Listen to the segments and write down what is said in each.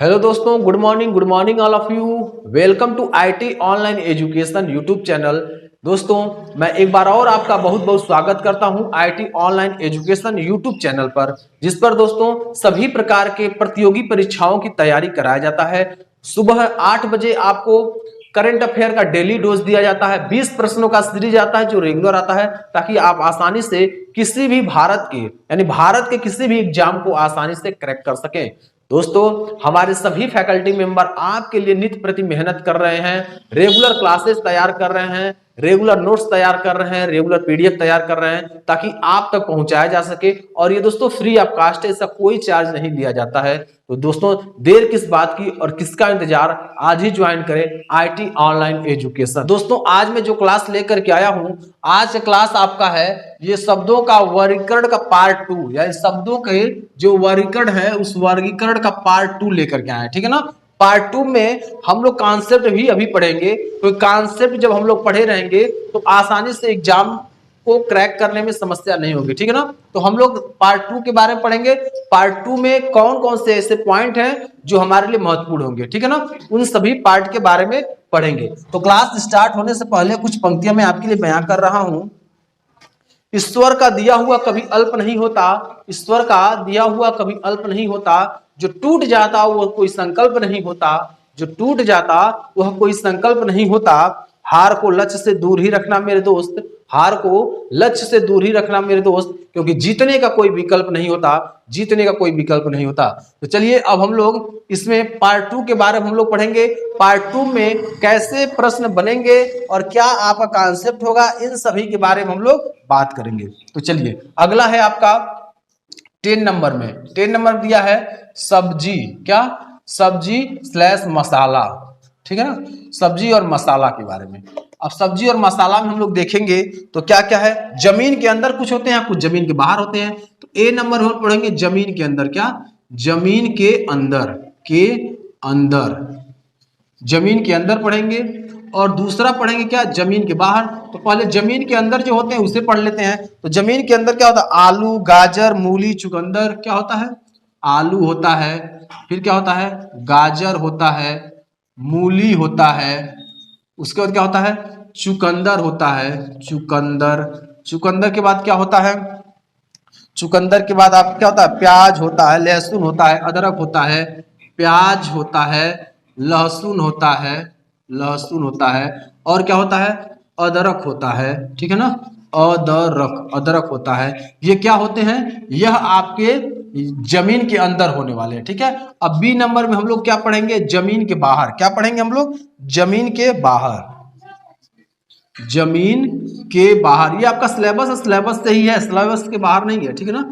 Hello दोस्तों, good morning all of you. Welcome to IT online education YouTube channel. दोस्तों, मैं एक बार और आपका बहुत बहुत स्वागत करता हूं IT online education YouTube channel पर, जिस पर दोस्तों सभी प्रकार के प्रतियोगी परीक्षाओं की तैयारी कराया जाता है। सुबह 8 बजे आपको करंट अफेयर का डेली डोज दिया जाता है। 20 प्रश्नों का सीरीज आता है जो रेगुलर आता है, ताकि आप आसानी से किसी भी भारत के यानी भारत के किसी भी एग्जाम को आसानी से क्रैक कर सकें। दोस्तों, हमारे सभी फैकल्टी मेंबर आपके लिए नित्य प्रति मेहनत कर रहे हैं, रेगुलर क्लासेस तैयार कर रहे हैं, रेगुलर नोट्स तैयार कर रहे हैं, रेगुलर पीडीएफ तैयार कर रहे हैं, ताकि आप तक पहुंचाया जा सके। और ये दोस्तों फ्री ऑफ कास्ट है, इसका कोई चार्ज नहीं लिया जाता है। तो दोस्तों, देर किस बात की और किसका इंतजार, आज ही ज्वाइन करें आईटी ऑनलाइन एजुकेशन। दोस्तों, आज मैं जो क्लास लेकर के आया हूं, आज क्लास आपका है ये शब्दों का वर्गीकरण का पार्ट 2, यानी शब्दों के जो वर्गीकरण है उस वर्गीकरण का पार्ट 2 लेकर के आए, ठीक है ना। पार्ट 2 में हम लोग कॉन्सेप्ट भी अभी पढ़ेंगे, तो कॉन्सेप्ट जब हम लोग पढ़े रहेंगे तो आसानी से एग्जाम को क्रैक करने में समस्या नहीं होगी, ठीक है ना। तो हम लोग पार्ट 2 के बारे में पढ़ेंगे। पार्ट 2 में कौन कौन से ऐसे पॉइंट हैं जो हमारे लिए महत्वपूर्ण होंगे, ठीक है ना, उन सभी पार्ट के बारे में पढ़ेंगे। तो क्लास स्टार्ट होने से पहले कुछ पंक्तियां मैं आपके लिए बयां कर रहा हूं। ईश्वर का दिया हुआ कभी अल्प नहीं होता, ईश्वर का दिया हुआ कभी अल्प नहीं होता, जो टूट जाता वह कोई संकल्प नहीं होता, जो टूट जाता वह कोई संकल्प नहीं होता। हार को लक्ष्य से दूर ही रखना मेरे दोस्त, हार को लक्ष्य से दूर ही रखना मेरे दोस्त, क्योंकि जीतने का कोई विकल्प नहीं होता, जीतने का कोई विकल्प नहीं होता। तो चलिए अब हम लोग इसमें पार्ट 2 के बारे में हम लोग पढ़ेंगे। पार्ट 2 में कैसे प्रश्न बनेंगे और क्या आपका कॉन्सेप्ट होगा, इन सभी के बारे में हम लोग बात करेंगे। तो चलिए, अगला है आपका 10 नंबर में, 10 नंबर दिया है सब्जी, क्या सब्जी स्लैश मसाला, ठीक है ना, सब्जी और मसाला के बारे में। अब सब्जी और मसाला में हम लोग देखेंगे तो क्या क्या है। जमीन के अंदर कुछ होते हैं, कुछ जमीन के बाहर होते हैं। तो ए नंबर हम पढ़ेंगे जमीन के अंदर, क्या जमीन के अंदर, के अंदर, जमीन के अंदर पढ़ेंगे। और दूसरा पढ़ेंगे क्या, जमीन के बाहर। तो पहले जमीन के अंदर जो होते हैं उसे पढ़ लेते हैं। तो जमीन के अंदर क्या होता है, आलू, गाजर, मूली, चुकंदर, क्या होता है, आलू होता है, फिर क्या होता है, गाजर होता है, मूली होता है, उसके बाद क्या होता है, चुकंदर होता है, चुकंदर, चुकंदर के बाद क्या होता है, चुकंदर के बाद आप क्या होता है, प्याज होता है, लहसुन होता है, अदरक होता है, प्याज होता है, लहसुन होता है, लहसुन होता है, और क्या होता है, अदरक होता है, ठीक है ना, अदरक, अदरक होता है। ये क्या होते हैं, यह आपके जमीन के अंदर होने वाले हैं, ठीक है। अब बी नंबर में हम लोग क्या पढ़ेंगे, जमीन के बाहर, क्या पढ़ेंगे हम लोग, जमीन के बाहर, जमीन के बाहर। ये आपका सिलेबस है, सिलेबस से ही है, सिलेबस के बाहर नहीं है, ठीक है ना,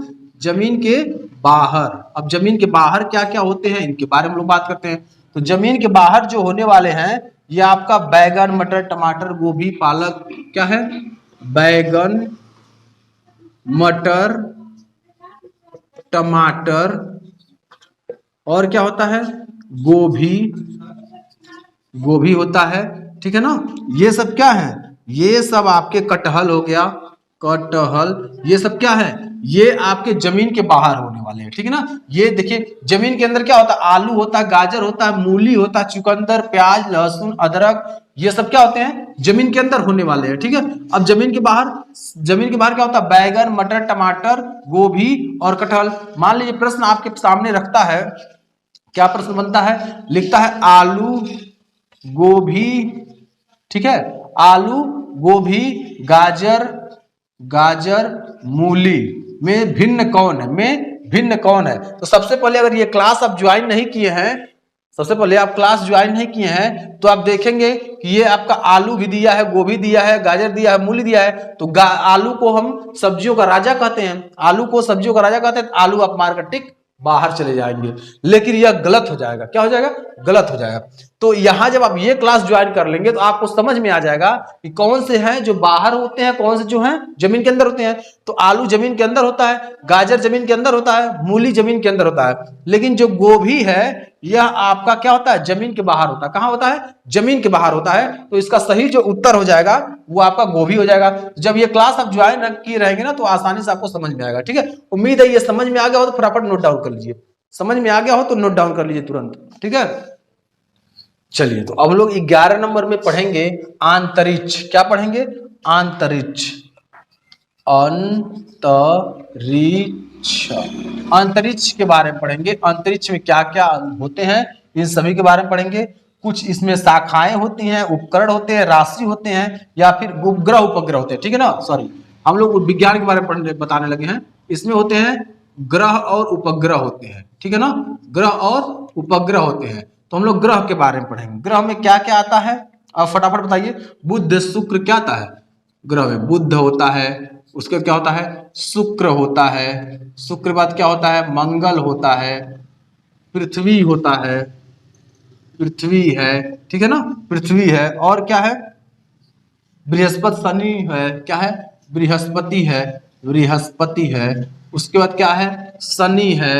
जमीन के बाहर। अब जमीन के बाहर क्या क्या होते हैं इनके बारे में हम लोग बात करते हैं। तो जमीन के बाहर जो होने वाले हैं, ये आपका बैगन, मटर, टमाटर, गोभी, पालक, क्या है, बैगन, मटर, टमाटर, और क्या होता है, गोभी, गोभी होता है, ठीक है ना। ये सब क्या है, ये सब आपके कटहल हो गया, कटहल, ये सब क्या है, ये आपके जमीन के बाहर होने वाले हैं, ठीक है ना। ये देखिए जमीन के अंदर क्या होता है, आलू होता है, गाजर होता है, मूली होता है, चुकंदर, प्याज, लहसुन, अदरक, ये सब क्या होते हैं, जमीन के अंदर होने वाले हैं, ठीक है। अब जमीन के बाहर, जमीन के बाहर क्या होता है, बैगन, मटर, टमाटर, गोभी और कटहल। मान लीजिए प्रश्न आपके सामने रखता है, क्या प्रश्न बनता है, लिखता है आलू, गोभी, ठीक है, आलू, गोभी, गाजर, गाजर, मूली में भिन्न कौन है, में भिन्न कौन है। तो सबसे पहले अगर ये क्लास आप ज्वाइन नहीं किए हैं, सबसे पहले आप क्लास ज्वाइन नहीं किए हैं, तो आप देखेंगे कि ये आपका आलू भी दिया है, गोभी दिया है, गाजर दिया है, मूली दिया है। तो आलू को हम सब्जियों का राजा कहते हैं, आलू को सब्जियों का राजा कहते हैं। आलू आप मार कर टिक बाहर चले जाएंगे, लेकिन यह गलत हो जाएगा, क्या हो जाएगा, गलत हो जाएगा। तो यहां जब आप ये क्लास ज्वाइन कर लेंगे तो आपको समझ में आ जाएगा कि कौन से हैं जो बाहर होते हैं, कौन से जो हैं जमीन के अंदर होते हैं। तो आलू जमीन के अंदर होता है, गाजर जमीन के अंदर होता है, मूली जमीन के अंदर होता है, लेकिन जो गोभी है यह आपका क्या होता है, जमीन के बाहर होता है। कहां होता है, जमीन के बाहर होता है। तो इसका सही जो उत्तर हो जाएगा वो आपका गोभी हो जाएगा। जब ये क्लास आप ज्वाइन किए रहेंगे ना तो आसानी से आपको समझ में आएगा, ठीक है। उम्मीद है ये समझ में आ गया हो तो फटाफट नोट डाउन कर लीजिए। समझ में आ गया हो तो नोट डाउन कर लीजिए तुरंत, ठीक है। चलिए तो अब हम लोग 11 नंबर में पढ़ेंगे अंतरिक्ष। क्या पढ़ेंगे? अंतरिक्ष। अंतरिक्ष, अंतरिक्ष के बारे में पढ़ेंगे। अंतरिक्ष में क्या क्या होते हैं इन सभी के बारे में पढ़ेंगे। कुछ इसमें शाखाएं होती हैं, उपकरण होते हैं, राशि होते हैं, या फिर उपग्रह उपग्रह होते हैं, ठीक है ना। सॉरी, हम लोग विज्ञान के बारे में पढ़ने बताने लगे हैं। इसमें होते हैं ग्रह और उपग्रह होते हैं, ठीक है ना। ग्रह और उपग्रह होते हैं। तो हम लोग ग्रह के बारे में पढ़ेंगे। ग्रह में क्या क्या आता है आप फटाफट बताइए। बुध शुक्र क्या आता है ग्रह में? बुध होता है, उसके क्या होता है? शुक्र होता है, शुक्र बाद क्या होता है? मंगल होता है, पृथ्वी होता है, पृथ्वी है, ठीक है ना, पृथ्वी है। और क्या है? बृहस्पति, शनि है, क्या है? बृहस्पति है, बृहस्पति है। उसके बाद क्या है? शनि है,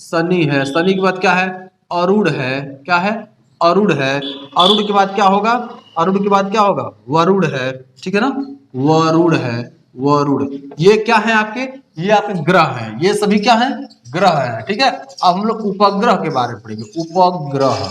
शनि है। शनि के बाद क्या है? अरुण है, क्या है? अरुण है। अरुण के बाद क्या होगा? अरुण के बाद क्या होगा? वरुण है, ठीक है ना, वरुण है, वरुण। ये क्या है आपके? ये आपके ग्रह हैं। ये सभी क्या है? ग्रह है, ठीक है। अब हम लोग उपग्रह के बारे में पढ़ेंगे। उपग्रह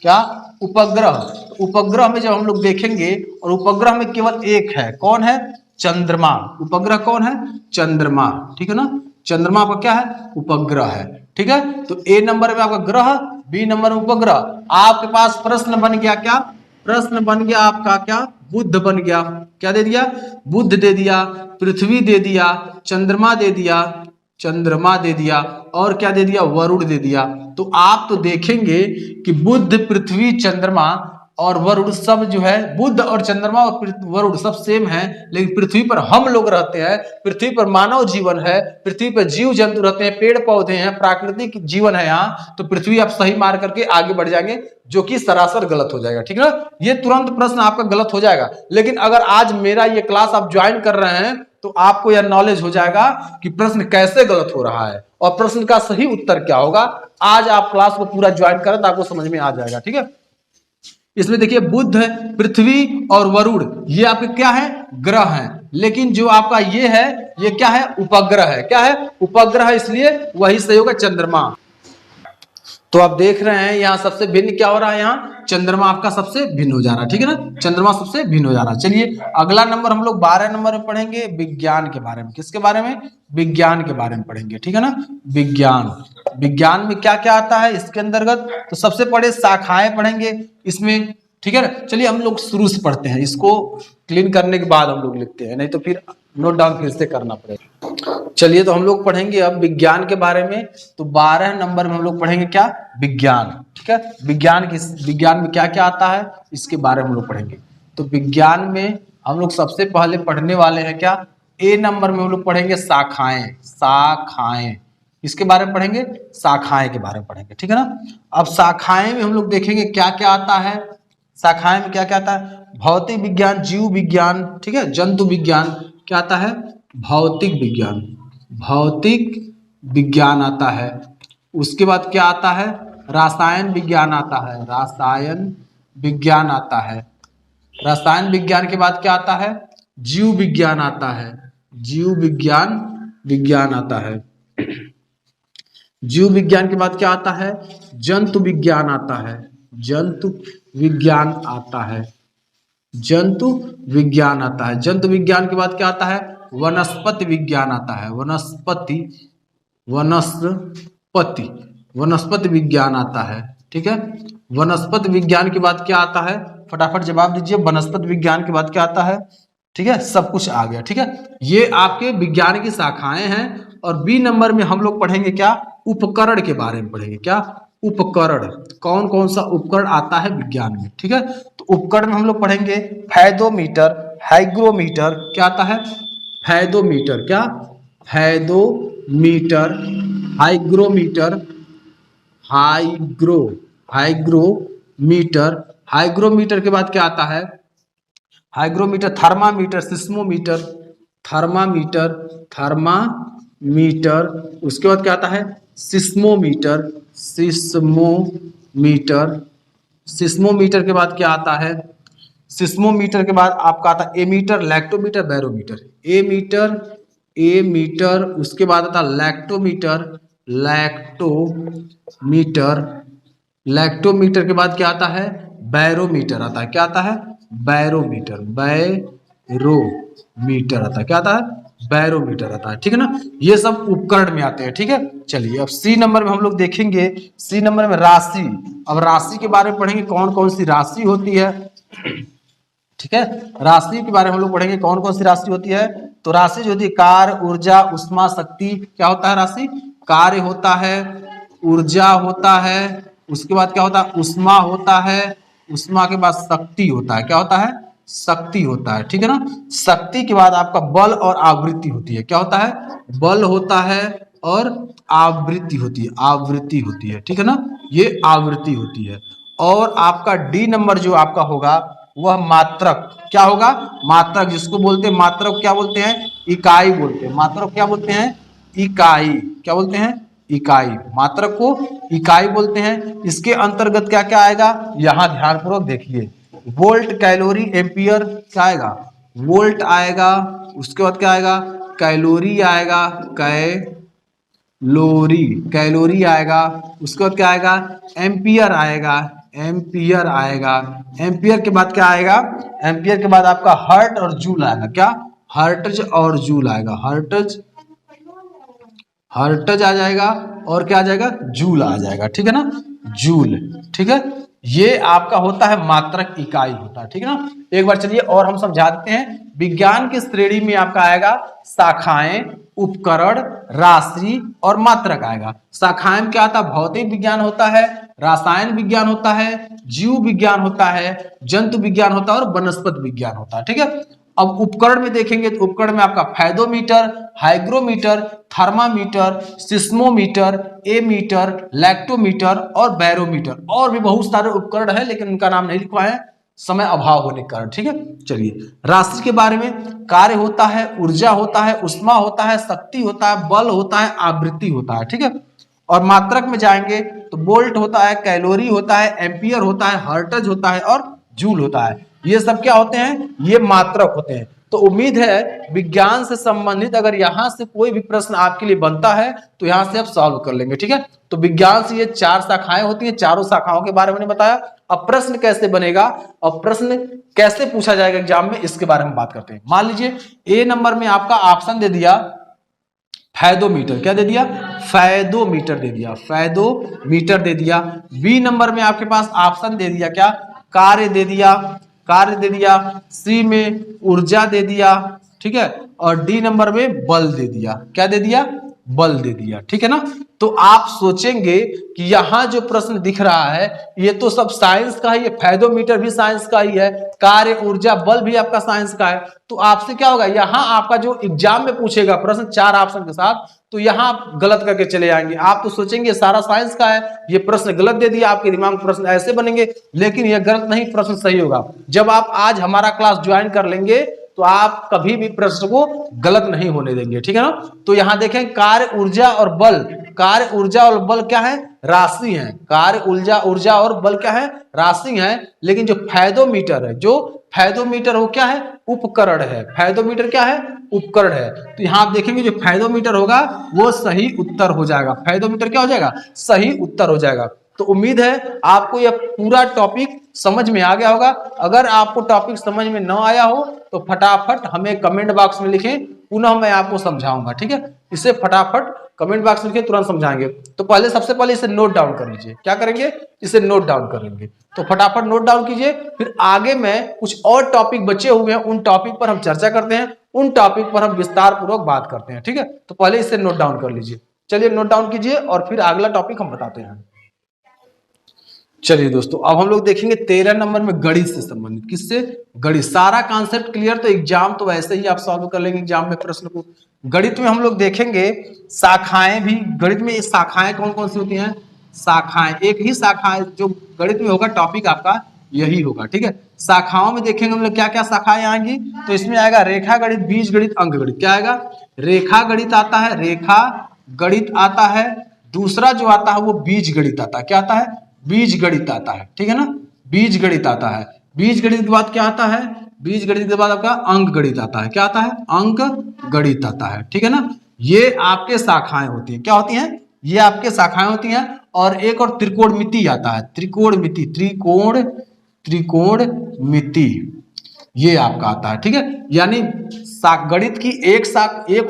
क्या? उपग्रह। उपग्रह में जब हम लोग देखेंगे, और उपग्रह में केवल एक है, कौन है? चंद्रमा। उपग्रह कौन है? चंद्रमा, ठीक है ना। चंद्रमा का क्या है? उपग्रह है, ठीक है। तो ए नंबर में आपका ग्रह, बी नंबर में उपग्रह। आपके पास प्रश्न बन गया क्या? प्रश्न बन गया आपका क्या? बुध बन गया। क्या दे दिया? बुध दे दिया, पृथ्वी दे दिया, चंद्रमा दे दिया, चंद्रमा दे दिया, और क्या दे दिया? वरुण दे दिया। तो आप तो देखेंगे कि बुध, पृथ्वी, चंद्रमा और वरुण सब जो है, बुध और चंद्रमा और वरुण सब सेम है, लेकिन पृथ्वी पर हम लोग रहते हैं, पृथ्वी पर मानव जीवन है, पृथ्वी पर जीव जंतु रहते हैं, पेड़ पौधे हैं, प्राकृतिक जीवन है यहाँ। तो पृथ्वी आप सही मार करके आगे बढ़ जाएंगे, जो कि सरासर गलत हो जाएगा, ठीक है ना। ये तुरंत प्रश्न आपका गलत हो जाएगा। लेकिन अगर आज मेरा ये क्लास आप ज्वाइन कर रहे हैं तो आपको यह नॉलेज हो जाएगा कि प्रश्न कैसे गलत हो रहा है और प्रश्न का सही उत्तर क्या होगा। आज आप क्लास को पूरा ज्वाइन करें तो आपको समझ में आ जाएगा, ठीक है। इसमें देखिए बुध, पृथ्वी और वरुण ये आपके क्या है? ग्रह हैं। लेकिन जो आपका ये है, ये क्या है? उपग्रह है। क्या है? उपग्रह, इसलिए वही सही होगा, चंद्रमा। तो आप देख रहे हैं यहाँ सबसे भिन्न क्या हो रहा है? यहाँ चंद्रमा आपका सबसे भिन्न हो जा रहा है, ठीक है ना। चंद्रमा सबसे भिन्न हो जा रहा है। चलिए अगला नंबर हम लोग 12 नंबर में पढ़ेंगे विज्ञान के बारे में। किसके बारे में? विज्ञान के बारे में पढ़ेंगे, ठीक है ना। विज्ञान, विज्ञान में क्या क्या आता है इसके अंतर्गत? तो सबसे पहले शाखाएं पढ़ेंगे इसमें, ठीक है ना। चलिए हम लोग शुरू से पढ़ते हैं, इसको क्लीन करने के बाद हम लोग लिखते हैं, नहीं तो फिर नोट डाउन फिर से करना पड़ेगा। चलिए तो हम लोग पढ़ेंगे अब विज्ञान के बारे में। तो 12 नंबर में हम लोग पढ़ेंगे क्या? विज्ञान, ठीक है। विज्ञान में क्या क्या आता है इसके बारे में हम लोग पढ़ेंगे। तो विज्ञान में हम लोग सबसे पहले पढ़ने वाले हैं क्या? ए नंबर में हम लोग पढ़ेंगे शाखाएं। शाखाएं, इसके बारे में पढ़ेंगे, शाखाएं के बारे में पढ़ेंगे, ठीक है ना। अब शाखाएं में हम लोग देखेंगे क्या क्या आता है। शाखाएं में क्या क्या आता है? भौतिक विज्ञान, जीव विज्ञान, ठीक है, जंतु विज्ञान, क्या आता है? भौतिक विज्ञान, भौतिक विज्ञान आता है। उसके बाद क्या आता है? रसायन विज्ञान आता है, रसायन विज्ञान आता है। रसायन विज्ञान के बाद क्या आता है? जीव विज्ञान आता है, जीव विज्ञान आता है। जीव विज्ञान के बाद क्या आता है? जंतु विज्ञान आता है, जंतु विज्ञान आता है, जंतु विज्ञान आता है। जंतु विज्ञान के बाद क्या आता है? वनस्पति विज्ञान आता है, वनस्पति वनस्पति विज्ञान आता है, ठीक है। वनस्पति विज्ञान के बाद क्या आता है? फटाफट जवाब दीजिए। वनस्पति विज्ञान के बाद क्या आता है? ठीक है, सब कुछ आ गया, ठीक है। ये आपके विज्ञान की शाखाएं हैं। और बी नंबर में हम लोग पढ़ेंगे क्या? उपकरण के बारे में पढ़ेंगे। क्या? उपकरण। कौन कौन सा उपकरण आता है विज्ञान में, ठीक है। तो उपकरण में हम लोग पढ़ेंगे फैदोमीटर, हाइग्रोमीटर, क्या आता है? फैदोमीटर, क्या? Fathometer, hygrometer, hygrometer. हाइग्रोमीटर के बाद क्या आता है? Hygrometer, thermometer, seismometer, thermometer. उसके बाद क्या आता है? सिस्मोमीटर, सिस्मोमीटर के बाद क्या आता है? सिस्मोमीटर के बाद आपका आता है एमीटर, लैक्टोमीटर, बैरोमीटर। एमीटर, उसके बाद आता है लैक्टोमीटर, लैक्टोमीटर। लैक्टोमीटर के बाद क्या आता है? बैरोमीटर आता है। क्या आता है? बैरोमीटर। बैरोमीटर आता है। क्या आता है? बैरोमीटर आता है। ठीक है ना, ये सब उपकरण में आते हैं। ठीक है, चलिए अब सी नंबर में हम लोग देखेंगे। सी नंबर में राशि। अब राशि के बारे में पढ़ेंगे, कौन कौन सी राशि होती है। ठीक है, राशि के बारे में हम लोग पढ़ेंगे कौन कौन सी राशि होती है। तो राशि जो होती है कार्य, ऊर्जा, उष्मा, शक्ति। क्या होता है राशि? कार्य होता है, ऊर्जा होता है, उसके बाद क्या होता है? उष्मा होता है, उष्मा के बाद शक्ति होता है। क्या होता है? शक्ति होता है। ठीक है ना, शक्ति के बाद आपका बल और आवृत्ति होती है। क्या होता है? बल होता है और आवृत्ति होती है। आवृत्ति होती है। ठीक है ना, ये आवृत्ति होती है। और आपका डी नंबर जो आपका होगा वह मात्रक। क्या होगा? मात्रक, जिसको बोलते हैं मात्रक क्या बोलते हैं? इकाई बोलते हैं। मात्रक क्या बोलते हैं? इकाई। क्या बोलते हैं? इकाई। मात्रक को इकाई बोलते हैं। इसके अंतर्गत क्या क्या आएगा, यहां ध्यानपूर्वक देखिए। वोल्ट, कैलोरी, एम्पियर क्या आएगा? वोल्ट आएगा। उसके बाद क्या आएगा? कैलोरी आएगा। कैलोरी, कैलोरी आएगा। उसके बाद क्या आएगा? एम्पियर आएगा। एम्पियर आएगा। एम्पियर के बाद क्या आएगा? एम्पियर के बाद आपका हर्ट और जूल आएगा। क्या? हर्टज और जूल आएगा। हर्टज, हर्टज आ जाएगा और क्या आ जाएगा? जूल आ जाएगा। ठीक है ना, जूल। ठीक है, ये आपका होता है मात्रक इकाई होता है। ठीक है ना, एक बार चलिए और हम समझा देते हैं। विज्ञान की श्रेणी में आपका आएगा शाखाएं, उपकरण, राशि और मात्रक आएगा। शाखाएं में क्या आता है? भौतिक विज्ञान होता है, रसायन विज्ञान होता है, जीव विज्ञान होता है, जंतु विज्ञान होता है और वनस्पति विज्ञान होता है। ठीक है, अब उपकरण में देखेंगे तो उपकरण में आपका फाइडोमीटर, hygrometer, thermometer, seismometer, ammeter, lactometer और बैरोमीटर और भी बहुत सारे उपकरण है, लेकिन उनका नाम नहीं लिखवा है समय अभाव होने के कारण। ठीक है, चलिए राशि के बारे में। कार्य होता है, ऊर्जा होता है, उष्मा होता है, शक्ति होता है, बल होता है, आवृत्ति होता है। ठीक है, और मात्रक में जाएंगे तो वोल्ट होता है, कैलोरी होता है, एम्पियर होता है, हर्टज होता है और जूल होता है। ये सब क्या होते हैं? ये मात्रक होते हैं। तो उम्मीद है विज्ञान से संबंधित अगर यहां से कोई भी प्रश्न आपके लिए बनता है तो यहां से आप सॉल्व कर लेंगे। ठीक है, तो विज्ञान से ये 4 शाखाएं होती हैं। चारों शाखाओं के बारे में मैंने बताया। अब प्रश्न कैसे बनेगा और प्रश्न कैसे पूछा जाएगा एग्जाम में, इसके बारे में बात करते हैं। मान लीजिए ए नंबर में आपका ऑप्शन दे दिया फैदोमीटर। क्या दे दिया? फैदोमीटर दे दिया। फैदोमीटर दे दिया। बी नंबर में आपके पास ऑप्शन दे दिया क्या? कार्य दे दिया। कार्य दे दिया। सी में ऊर्जा दे दिया। ठीक है, और डी नंबर में बल दे दिया। क्या दे दिया? बल दे दिया। ठीक है ना, तो आप सोचेंगे कि यहां जो प्रश्न दिख रहा है ये तो सब साइंस का ही है, फैदोमीटर भी साइंस का ही है, कार्य, ऊर्जा, बल भी आपका साइंस का है। तो आपसे क्या होगा, यहां आपका जो एग्जाम में पूछेगा प्रश्न 4 ऑप्शन के साथ, तो यहां आप गलत करके चले आएंगे। आप तो सोचेंगे सारा साइंस का है, ये प्रश्न गलत दे दिया, आपके दिमाग में प्रश्न ऐसे बनेंगे, लेकिन यह गलत नहीं, प्रश्न सही होगा। जब आप आज हमारा क्लास ज्वाइन कर लेंगे तो आप कभी भी प्रश्न को गलत नहीं होने देंगे। ठीक है ना, तो यहां देखें कार्य, ऊर्जा और बल। कार्य, ऊर्जा और बल क्या है? राशि है। कार्य, ऊर्जा और बल क्या है? राशि है। लेकिन जो फैदोमीटर है, जो फैदोमीटर वो क्या है? उपकरण है। फैदोमीटर क्या है? उपकरण है। तो यहां आप देखेंगे जो फैदोमीटर होगा वो सही उत्तर हो जाएगा। फैदोमीटर क्या हो जाएगा? सही उत्तर हो जाएगा। तो उम्मीद है आपको यह पूरा टॉपिक समझ में आ गया होगा। अगर आपको टॉपिक समझ में न आया हो तो फटाफट हमें कमेंट बॉक्स में लिखें, पुनः मैं आपको समझाऊंगा। ठीक है, इसे फटाफट कमेंट बॉक्स में लिखें, तुरंत समझाएंगे। तो पहले सबसे पहले इसे नोट डाउन कर लीजिए। क्या करेंगे? इसे नोट डाउन कर लेंगे। तो फटाफट नोट डाउन कीजिए, फिर आगे में कुछ और टॉपिक बचे हुए हैं, उन टॉपिक पर हम चर्चा करते हैं, उन टॉपिक पर हम विस्तार पूर्वक बात करते हैं। ठीक है, तो पहले इसे नोट डाउन कर लीजिए। चलिए नोट डाउन कीजिए और फिर अगला टॉपिक हम बताते हैं। चलिए दोस्तों, अब हम लोग देखेंगे 13 नंबर में गणित से संबंधित। किससे? गणित। सारा कॉन्सेप्ट क्लियर, तो एग्जाम तो वैसे ही आप सॉल्व कर लेंगे एग्जाम में प्रश्न को। गणित में हम लोग देखेंगे शाखाएं भी। गणित में शाखाएं कौन कौन सी होती हैं? शाखाएं, एक ही शाखाएं जो गणित में होगा, टॉपिक आपका यही होगा। ठीक है, शाखाओं में देखेंगे हम लोग क्या क्या शाखाएं आएंगी। तो इसमें आएगा रेखा गणित, बीज गणित, अंक गणित। क्या आएगा? रेखा गणित आता है, रेखा गणित आता है। दूसरा जो आता है वो बीज गणित आता है। क्या आता है? बीज गणित आता है। ठीक है ना, बीज गणित आता है। बीज गणित के बाद क्या आता है? बीज गणित के बाद आपका अंक गणित आता है। क्या आता है? अंक गणित आता है। ठीक है ना, ये आपके शाखाएं होती है। क्या होती हैं? ये आपके शाखाएं होती हैं। और एक और त्रिकोणमिति आता है, त्रिकोणमिति, त्रिकोणमिति ये आपका आता है। ठीक है, यानी गणित की एक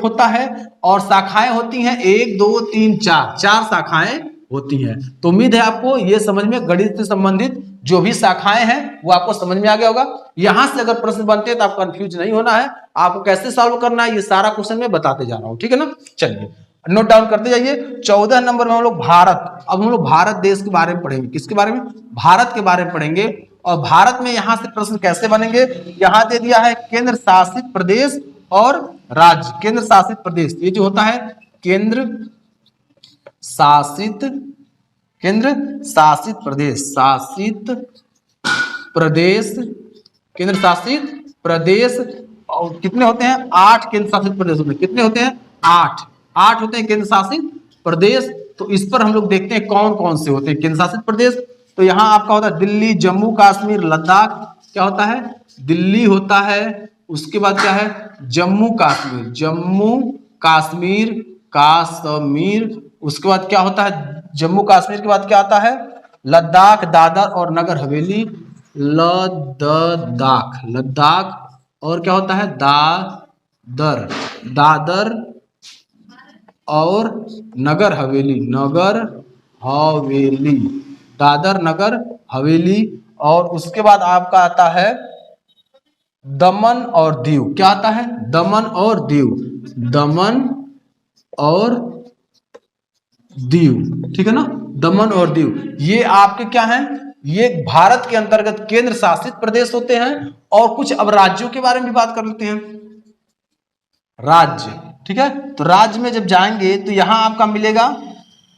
होता है और शाखाएं होती हैं 1 2 3 4, 4 शाखाएं होती हैं। तो उम्मीद है आपको ये समझ में, गणित से संबंधित जो भी शाखाएं हैं वो आपको समझ में आ गया होगा। यहां से अगर प्रश्न बनते हैं तो आपको कंफ्यूज नहीं होना है, आपको कैसे सॉल्व करना है ये सारा क्वेश्चन मैं बताते जा रहा हूं। ठीक है ना, चलिए नोट डाउन करते जाइए। 14 नंबर में हम लोग भारत, अब हम लोग भारत देश के बारे में पढ़ेंगे। किसके बारे में? भारत के बारे में पढ़ेंगे। और भारत में यहां से प्रश्न कैसे बनेंगे, यहां दे दिया है केंद्र शासित प्रदेश और राज्य। केंद्र शासित प्रदेश ये जो होता है केंद्र शासित प्रदेश, केंद्र शासित प्रदेश। और कितने होते हैं? 8 केंद्र शासित प्रदेश होते हैं। कितने होते हैं? 8 होते हैं केंद्र शासित प्रदेश। तो इस पर हम लोग देखते हैं कौन कौन से होते हैं केंद्र शासित प्रदेश। तो यहां आपका होता है दिल्ली, जम्मू कश्मीर, लद्दाख। क्या होता है? दिल्ली होता है, उसके बाद क्या है? जम्मू कश्मीर। उसके बाद क्या होता है? जम्मू कश्मीर के बाद क्या आता है? लद्दाख, दादर और नगर हवेली। लद्दाख और क्या होता है? दादर और नगर हवेली, दादर नगर हवेली। और उसके बाद आपका आता है दमन और दीव। क्या आता है? दमन और दीव। ठीक है ना, दमन और दीव ये आपके क्या हैं? ये भारत के अंतर्गत केंद्र शासित प्रदेश होते हैं। और कुछ अब राज्यों के बारे में भी बात कर लेते हैं। राज्य, ठीक है, तो राज्य में जब जाएंगे तो यहां आपका मिलेगा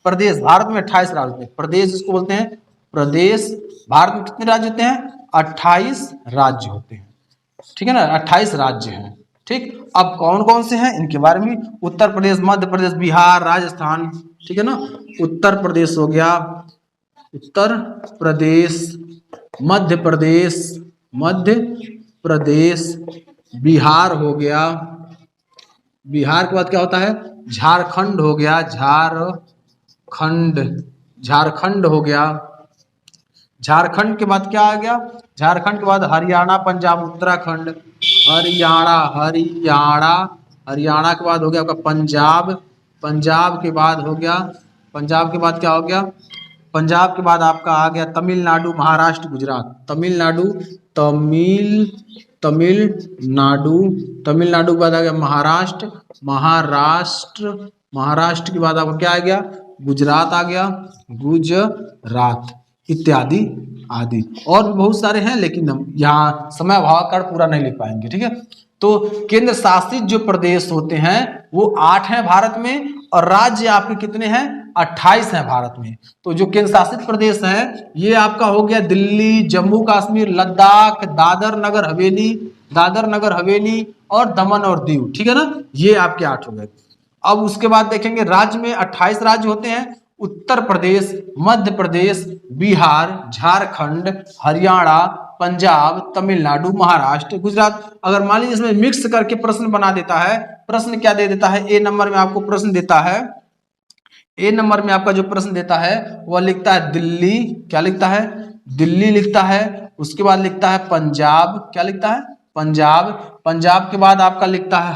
प्रदेश। भारत में 28 राज्य होते हैं, प्रदेश इसको बोलते हैं प्रदेश। भारत में कितने राज्य होते हैं? 28 राज्य होते हैं। ठीक है ना, 28 राज्य हैं। ठीक, अब कौन कौन से हैं इनके बारे में? उत्तर प्रदेश, मध्य प्रदेश, बिहार, राजस्थान। ठीक है ना, उत्तर प्रदेश हो गया, उत्तर प्रदेश, मध्य प्रदेश, बिहार हो गया। बिहार के बाद क्या होता है? झारखंड हो गया, झारखंड हो गया। झारखंड के बाद क्या आ गया? झारखंड के बाद हरियाणा, पंजाब, उत्तराखंड। हरियाणा के बाद हो गया आपका पंजाब के बाद हो गया, पंजाब के बाद क्या हो गया? पंजाब के बाद आपका आ गया तमिलनाडु, महाराष्ट्र, गुजरात। तमिलनाडु के बाद आ गया महाराष्ट्र के बाद आपका क्या आ गया? गुजरात आ गया, गुजरात इत्यादि आदि। और भी बहुत सारे हैं लेकिन हम यहाँ समय अभाव कर पूरा नहीं लिख पाएंगे। ठीक है, तो केंद्र शासित जो प्रदेश होते हैं वो 8 हैं भारत में, और राज्य आपके कितने हैं? 28 हैं भारत में। तो जो केंद्र शासित प्रदेश है ये आपका हो गया दिल्ली, जम्मू कश्मीर, लद्दाख, दादर नगर हवेली और दमन और दीव। ठीक है ना, ये आपके 8 हो गए। अब उसके बाद देखेंगे राज्य में 28 राज्य होते हैं। उत्तर प्रदेश, मध्य प्रदेश, बिहार, झारखंड, हरियाणा, पंजाब, तमिलनाडु, महाराष्ट्र, गुजरात। अगर मान लीजिए इसमें मिक्स करके प्रश्न बना देता है, प्रश्न क्या दे देता है? ए नंबर में आपको प्रश्न देता है, ए नंबर में आपका जो प्रश्न देता है वह लिखता है दिल्ली। क्या लिखता है? दिल्ली लिखता है। उसके बाद लिखता है पंजाब। क्या लिखता है? पंजाब के बाद आपका लिखता है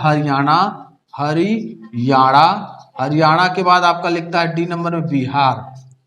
हरियाणा के बाद आपका लिखता है डी नंबर में बिहार।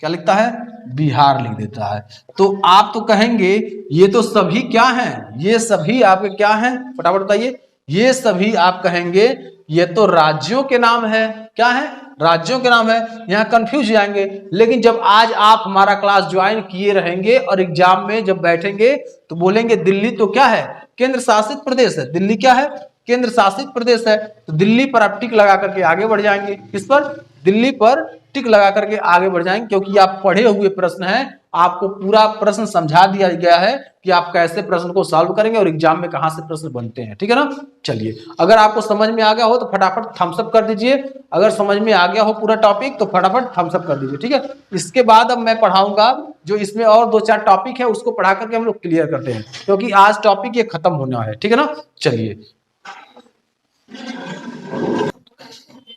क्या लिखता है? बिहार लिख देता है। तो आप तो कहेंगे ये तो सभी क्या हैं? ये सभी आपके क्या हैं? फटाफट बताइए। ये सभी आप कहेंगे ये तो राज्यों के नाम है। क्या है? राज्यों के नाम है। यहाँ कंफ्यूज जाएंगे, लेकिन जब आज आप हमारा क्लास ज्वाइन किए रहेंगे और एग्जाम में जब बैठेंगे तो बोलेंगे दिल्ली तो क्या है? केंद्र शासित प्रदेश है। दिल्ली क्या है? केंद्र शासित प्रदेश है। तो दिल्ली पर आप टिक लगा करके आगे बढ़ जाएंगे। किस पर? दिल्ली पर टिक लगा करके आगे बढ़ जाएंगे, क्योंकि आप पढ़े हुए प्रश्न हैं। आपको पूरा प्रश्न समझा दिया गया है कि आप कैसे प्रश्न को सॉल्व करेंगे और एग्जाम में कहां से प्रश्न बनते हैं। ठीक है ना, चलिए अगर आपको समझ में आ गया हो तो फटाफट थम्स अप कर दीजिए। अगर समझ में आ गया हो पूरा टॉपिक तो फटाफट थम्स अप कर दीजिए। ठीक है, इसके बाद अब मैं पढ़ाऊंगा जो इसमें और 2-4 टॉपिक है, उसको पढ़ा करके हम लोग क्लियर करते हैं, क्योंकि आज टॉपिक ये खत्म होना है। ठीक है ना, चलिए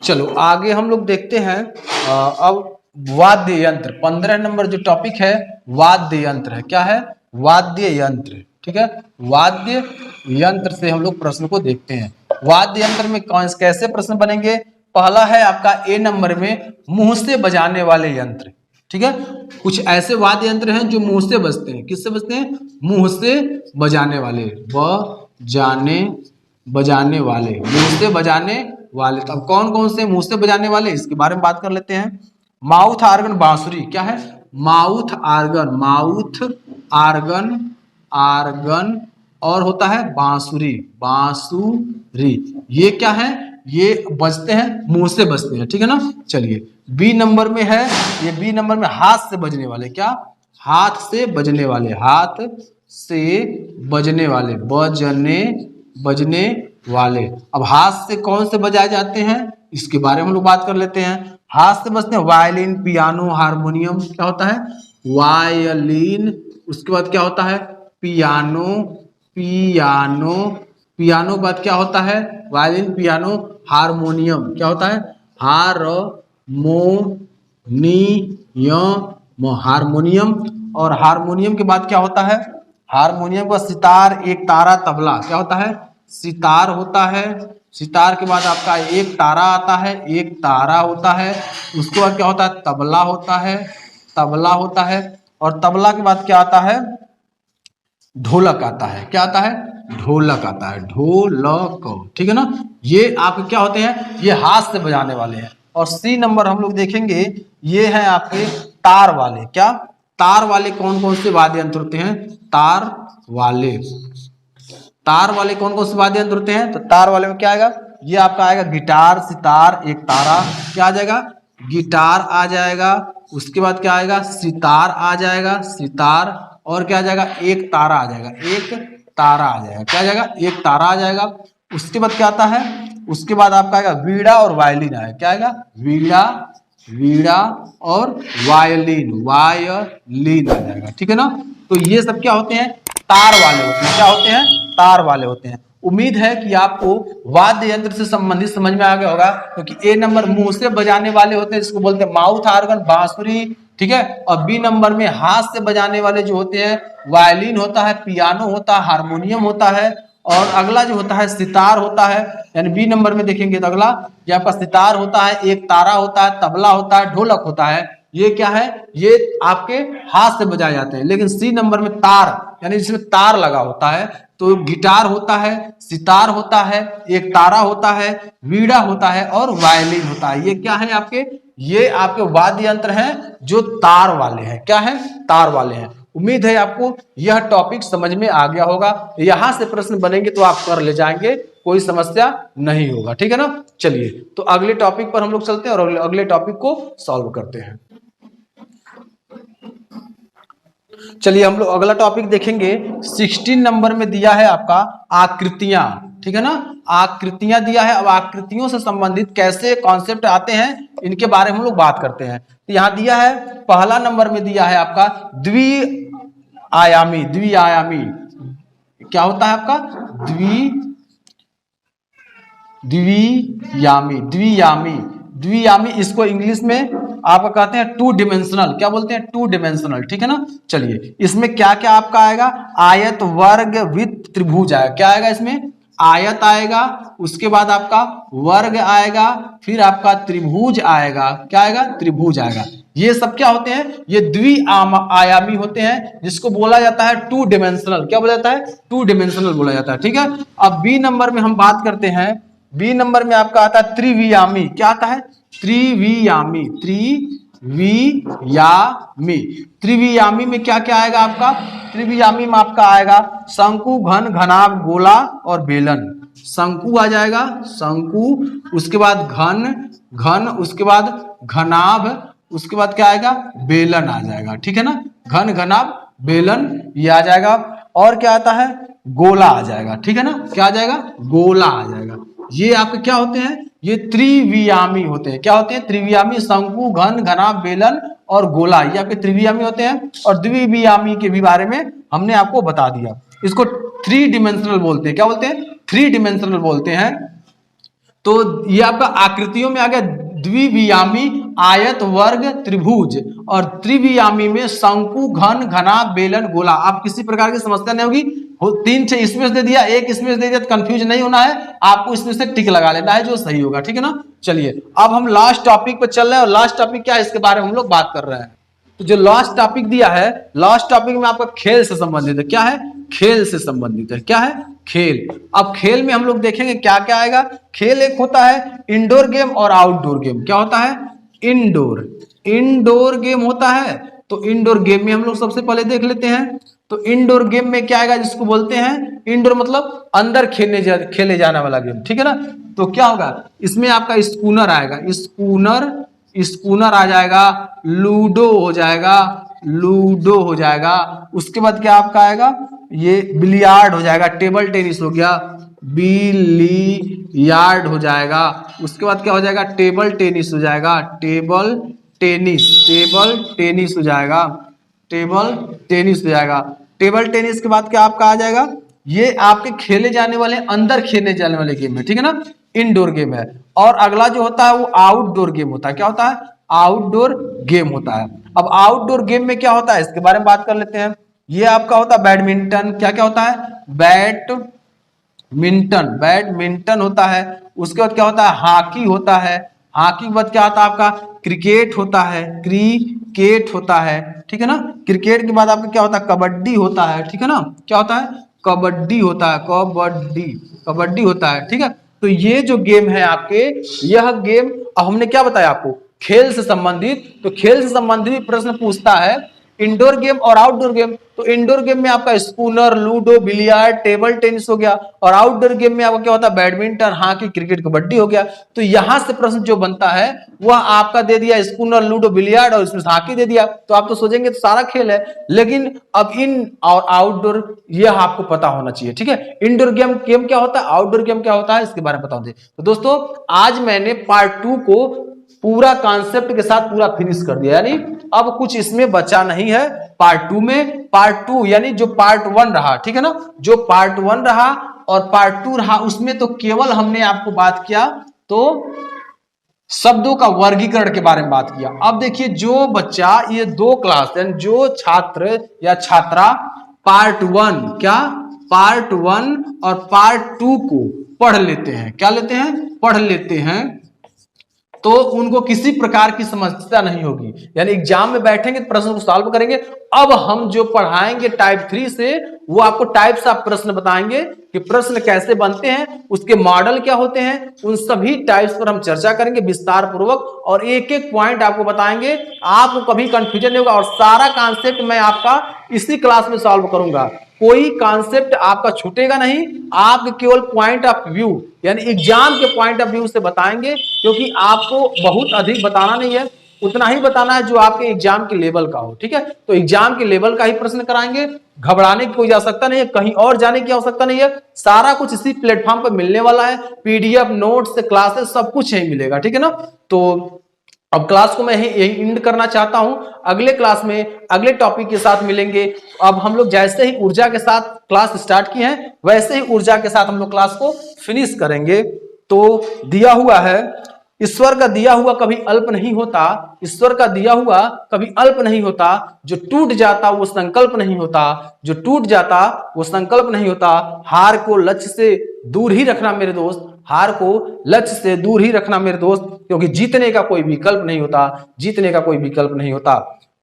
चलो आगे हम लोग देखते हैं। अब वाद्य यंत्र 15 नंबर जो टॉपिक है वाद्य यंत्र है। क्या है? वाद्य यंत्र। ठीक है, वाद्य यंत्र से हम लोग प्रश्न को देखते हैं। वाद्य यंत्र में कौन कैसे प्रश्न बनेंगे? पहला है आपका ए नंबर में मुंह से बजाने वाले यंत्र। ठीक है, कुछ ऐसे वाद्य यंत्र हैं जो मुंह से बजते हैं। किससे बजते हैं? मुंह से बजाने वाले, बजाने वाले, मुंह से बजाने वाले। तो अब कौन कौन से मुंह से बजाने वाले, इसके बारे में बात कर लेते हैं। माउथ आर्गन बांसुरी। क्या है? Mouth organ, mouth organ, organ और होता है बांसुरी, बांसुरी। ये क्या है? ये बजते हैं, मुंह से बजते हैं। ठीक है ना। चलिए बी नंबर में है, ये बी नंबर में हाथ से बजने वाले। क्या? हाथ से बजने वाले, हाथ से बजने वाले, बजने वाले। अब हाथ से कौन से बजाए जाते हैं इसके बारे में हम लोग बात कर लेते हैं। हाथ से बजते हैं वायलिन, पियानो, हारमोनियम। क्या होता है? वायलिन। उसके बाद क्या होता है? पियानो, पियानो, पियानो के बाद क्या होता है? Violin, piano, harmonium. क्या होता है? हारमोनियम। और हारमोनियम के बाद क्या होता है? हारमोनियम का सितार, एक तारा, तबला। क्या होता है? सितार होता है। सितार के बाद आपका एक तारा आता है, एक तारा होता है। उसके बाद क्या होता है? तबला होता है, तबला होता है। और तबला के बाद क्या आता है? ढोलक आता है। क्या आता है? ढोलक आता है, ढोलक। ठीक है ना। ये आपके क्या होते हैं? ये हाथ से बजाने वाले हैं। और सी नंबर हम लोग देखेंगे, ये है आपके तार वाले। क्या? तार वाले कौन कौन से वाद्य यंत्र होते हैं? तार वाले, तार वाले कौन कौन से वाद्य यंत्र होते हैं? तो तार वाले में क्या आएगा? ये आपका आएगा गिटार, सितार, एक तारा। क्या आ जाएगा? गिटार आ जाएगा। उसके बाद क्या आएगा? सितार आ जाएगा, सितार। और क्या आ जाएगा? एक तारा आ जाएगा, एक तारा आ जाएगा। क्या आ जाएगा? एक तारा आ जाएगा। उसके बाद क्या आता है? उसके बाद आपका आएगा वीणा और वायलिन आएगा। क्या आएगा? वीणा, वीणा और वायलिन, वायलिन आ जाएगा। ठीक है ना। तो ये सब क्या होते हैं? तार वाले होते हैं। क्या होते हैं? तार वाले होते हैं। उम्मीद है कि आपको वाद्य यंत्र से संबंधित समझ में आ गया होगा, क्योंकि ए नंबर मुंह से बजाने वाले होते हैं, जिसको बोलते हैं माउथ आर्गन, बांसुरी। ठीक है। और बी नंबर में हाथ से बजाने वाले जो होते हैं, वायलिन होता है, पियानो होता है, हारमोनियम होता है। और अगला जो होता है सितार होता है। यानी बी नंबर में देखेंगे तो अगला ये आपका सितार होता है, एक तारा होता है, तबला होता है, ढोलक होता है। ये क्या है? ये आपके हाथ से बजाए जाते हैं। लेकिन सी नंबर में तार, यानी जिसमें तार लगा होता है, तो गिटार होता है, सितार होता है, एक तारा होता है, वीणा होता है और वायलिन होता है। ये क्या है आपके? ये आपके वाद्य यंत्र हैं जो तार वाले हैं। क्या है? तार वाले हैं। उम्मीद है आपको यह टॉपिक समझ में आ गया होगा। यहां से प्रश्न बनेंगे तो आप कर ले जाएंगे, कोई समस्या नहीं होगा। ठीक है ना। चलिए तो अगले टॉपिक पर हम लोग चलते हैं और अगले टॉपिक को सॉल्व करते हैं। चलिए हम लोग अगला टॉपिक देखेंगे। 16 नंबर में दिया है आपका आकृतियां। ठीक है ना। आकृतियां दिया है। अब आकृतियों से संबंधित कैसे कॉन्सेप्ट आते हैं इनके बारे में हम लोग बात करते हैं। तो यहां दिया है, पहला नंबर में दिया है आपका द्विआयामी। द्विआयामी क्या होता है आपका? द्वियामी, द्वियामी, द्वियामी। इसको इंग्लिश में आपका कहते हैं टू डिमेंशनल। क्या बोलते हैं? Two dimensional. ठीक है ना। चलिए इसमें क्या क्या आपका आएगा? आयत, वर्ग, वृत्त, त्रिभुज आएगा। क्या आएगा इसमें? आयत आएगा, उसके बाद आपका वर्ग आएगा, फिर आपका त्रिभुज आएगा। क्या आएगा? त्रिभुज आएगा। ये सब क्या होते हैं? ये द्विआयामी होते हैं, जिसको बोला जाता है टू डिमेंशनल। क्या बोला जाता है? टू डिमेंशनल बोला जाता है। ठीक है। अब बी नंबर में हम बात करते हैं। बी नंबर में आपका आता है त्रिवियामी। क्या आता है? त्रिवियामी, त्रिवियामी। त्रिवियामी में क्या क्या आएगा आपका? त्रिवियामी में आपका आएगा शंकु, घन, घनाभ, गोला और बेलन। शंकु आ जाएगा, शंकु। उसके बाद घन, घन, उसके बाद घनाभ, उसके बाद क्या आएगा? बेलन आ जाएगा। ठीक है ना। घन, घनाभ, बेलन ये आ जाएगा। और क्या आता है? गोला आ जाएगा। ठीक है ना। क्या आ जाएगा? गोला आ जाएगा। ये आपके क्या होते हैं? ये त्रिवियामी होते हैं। क्या होते हैं? त्रिवियामी, शंकु, घन, घनाभ, बेलन और गोला, ये आपके त्रिवियामी होते हैं। और द्विवियामी के भी बारे में हमने आपको बता दिया। इसको थ्री डिमेंशनल बोलते हैं। क्या बोलते हैं? थ्री डिमेंशनल बोलते हैं। तो ये आपका आकृतियों में आ गया द्विवियामी, आयत, वर्ग, त्रिभुज, और त्रिवियामी में शंकु, घन, घना, बेलन, गोला। आप किसी प्रकार की समस्या नहीं होगी। 3 6 इसमें से दे दिया, 1 इसमें से दे दिया, कंफ्यूज नहीं होना है आपको, इसमें से टिक लगा लेना है जो सही होगा, ठीक है ना। चलिए अब हम लास्ट टॉपिक पर चल रहे हैं, और लास्ट टॉपिक क्या है इसके बारे में हम लोग बात कर रहे हैं। तो जो लास्ट टॉपिक दिया है, लास्ट टॉपिक में आपका खेल से संबंधित है। क्या है? खेल से संबंधित है। क्या है? खेल। अब खेल में हम लोग देखेंगे क्या क्या आएगा। खेल एक होता है इंडोर गेम और आउटडोर गेम। क्या होता है? इंडोर गेम होता है। तो इंडोर गेम में हम लोग सबसे पहले देख लेते हैं। तो इंडोर गेम में क्या आएगा, जिसको बोलते हैं इंडोर मतलब अंदर खेले जाने वाला गेम, ठीक है ना। तो क्या होगा इसमें, आपका स्कूनर आएगा, स्कूनर आ जाएगा, लूडो हो जाएगा, उसके बाद क्या आपका आएगा, ये बिलियार्ड हो जाएगा, टेबल टेनिस हो गया, बिलियार्ड हो जाएगा, उसके बाद क्या हो जाएगा, टेबल टेनिस हो जाएगा, टेबल टेनिस हो जाएगा, टेबल टेनिस के बाद क्या आपका आ जाएगा, ये आपके खेले जाने वाले, अंदर खेलने जाने वाले गेम है, ठीक है ना, इंडोर गेम है। और अगला जो होता है वो आउटडोर गेम होता है। क्या होता है? आउटडोर गेम होता है। अब आउटडोर गेम में क्या होता है इसके बारे में बात कर लेते हैं। ये आपका होता है बैडमिंटन। क्या क्या होता है? बैडमिंटन होता है। उसके बाद क्या होता है? हॉकी होता है। हॉकी के बाद क्या होता है आपका? क्रिकेट होता है, ठीक है ना। क्रिकेट के बाद आपका क्या होता है? कबड्डी होता है, ठीक है ना। क्या होता है? कबड्डी होता है, ठीक है। तो ये जो गेम है आपके, यह गेम, अब हमने क्या बताया आपको, खेल से संबंधित। तो खेल से संबंधित प्रश्न पूछता है इंडोर गेम और आउटडोर गेम। तो इंडोर गेम में आपका schooner, ludo, billiard, table tennis हो गया, और आउटडोर गेम में आपका क्या होता है? बैडमिंटन, हॉकी, क्रिकेट, कबड्डी हो गया। तो यहां से प्रश्न जो बनता है वह आपका दे दिया स्कूनर, लूडो, बिलियार्ड, और इसमें हॉकी दे दिया। तो आप तो सोचेंगे तो सारा खेल है, लेकिन अब इन और आउटडोर यह आपको पता होना चाहिए, ठीक है। इंडोर गेम क्या होता है, आउटडोर गेम क्या होता है, इसके बारे में बता दें। तो दोस्तों आज मैंने पार्ट 2 को पूरा कॉन्सेप्ट के साथ पूरा फिनिश कर दिया, यानी अब कुछ इसमें बचा नहीं है। पार्ट 2 में, पार्ट 2 यानी जो पार्ट 1 रहा, ठीक है ना, जो पार्ट 1 रहा और पार्ट 2 रहा, उसमें तो केवल हमने आपको बात किया तो शब्दों का वर्गीकरण के बारे में बात किया। अब देखिए जो बच्चा, ये 2 क्लास, यानी जो छात्र या छात्रा पार्ट 1 और पार्ट 2 को पढ़ लेते हैं, क्या लेते हैं? पढ़ लेते हैं, तो उनको किसी प्रकार की समस्या नहीं होगी। यानी एग्जाम में बैठेंगे तो प्रश्न को सॉल्व करेंगे। अब हम जो पढ़ाएंगे टाइप 3 से, वो आपको टाइप्स ऑफ प्रश्न बताएंगे कि प्रश्न कैसे बनते हैं, उसके मॉडल क्या होते हैं, उन सभी टाइप्स पर हम चर्चा करेंगे विस्तार पूर्वक, और एक एक पॉइंट आपको बताएंगे। आपको कभी कंफ्यूजन नहीं होगा, और सारा कॉन्सेप्ट मैं आपका इसी क्लास में सॉल्व करूंगा। कोई कॉन्सेप्ट आपका छूटेगा नहीं। आप केवल पॉइंट ऑफ व्यू, यानी एग्जाम के पॉइंट ऑफ व्यू से बताएंगे, क्योंकि आपको बहुत अधिक बताना नहीं है, उतना ही बताना है जो आपके एग्जाम के लेवल का हो, ठीक है। तो एग्जाम के लेवल का ही प्रश्न कराएंगे, घबराने की कोई आवश्यकता नहीं है, कहीं और जाने की आवश्यकता नहीं है। सारा कुछ इसी प्लेटफॉर्म पर मिलने वाला है, पीडीएफ, नोट्स, क्लासेस, सब कुछ यही मिलेगा, ठीक है ना। तो अब क्लास को मैं यही एंड करना चाहता हूं। अगले क्लास में अगले टॉपिक के साथ मिलेंगे। अब हम लोग जैसे ही ऊर्जा के साथ क्लास स्टार्ट किए हैं, वैसे ही ऊर्जा के साथ हम लोग क्लास को फिनिश करेंगे। तो दिया हुआ है, ईश्वर का दिया हुआ कभी अल्प नहीं होता, ईश्वर का दिया हुआ कभी अल्प नहीं होता, जो टूट जाता वो संकल्प नहीं होता, जो टूट जाता वो संकल्प नहीं होता। हार को लक्ष्य से दूर ही रखना मेरे दोस्त, हार को लक्ष्य से दूर ही रखना मेरे दोस्त, क्योंकि जीतने का कोई विकल्प नहीं होता, जीतने का कोई विकल्प नहीं होता।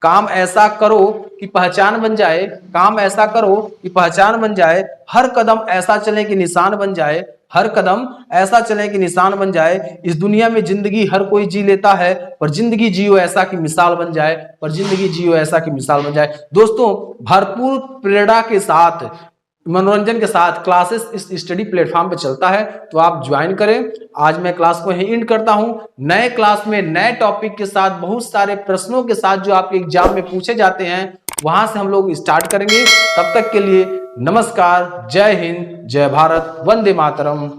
काम ऐसा करो कि पहचान बन जाए, काम ऐसा करो कि पहचान बन जाए, हर कदम ऐसा चले कि निशान बन जाए, हर कदम ऐसा चले कि निशान बन जाए। इस दुनिया में जिंदगी हर कोई जी लेता है, पर जिंदगी जियो ऐसा कि मिसाल बन जाए, पर जिंदगी जियो ऐसा कि मिसाल बन जाए। दोस्तों भरपूर प्रेरणा के साथ, मनोरंजन के साथ क्लासेस इस स्टडी प्लेटफॉर्म पे चलता है, तो आप ज्वाइन करें। आज मैं क्लास को यहीं एंड करता हूं। नए क्लास में नए टॉपिक के साथ, बहुत सारे प्रश्नों के साथ जो आपके एग्जाम में पूछे जाते हैं, वहां से हम लोग स्टार्ट करेंगे। तब तक के लिए नमस्कार, जय हिंद, जय भारत, वंदे मातरम।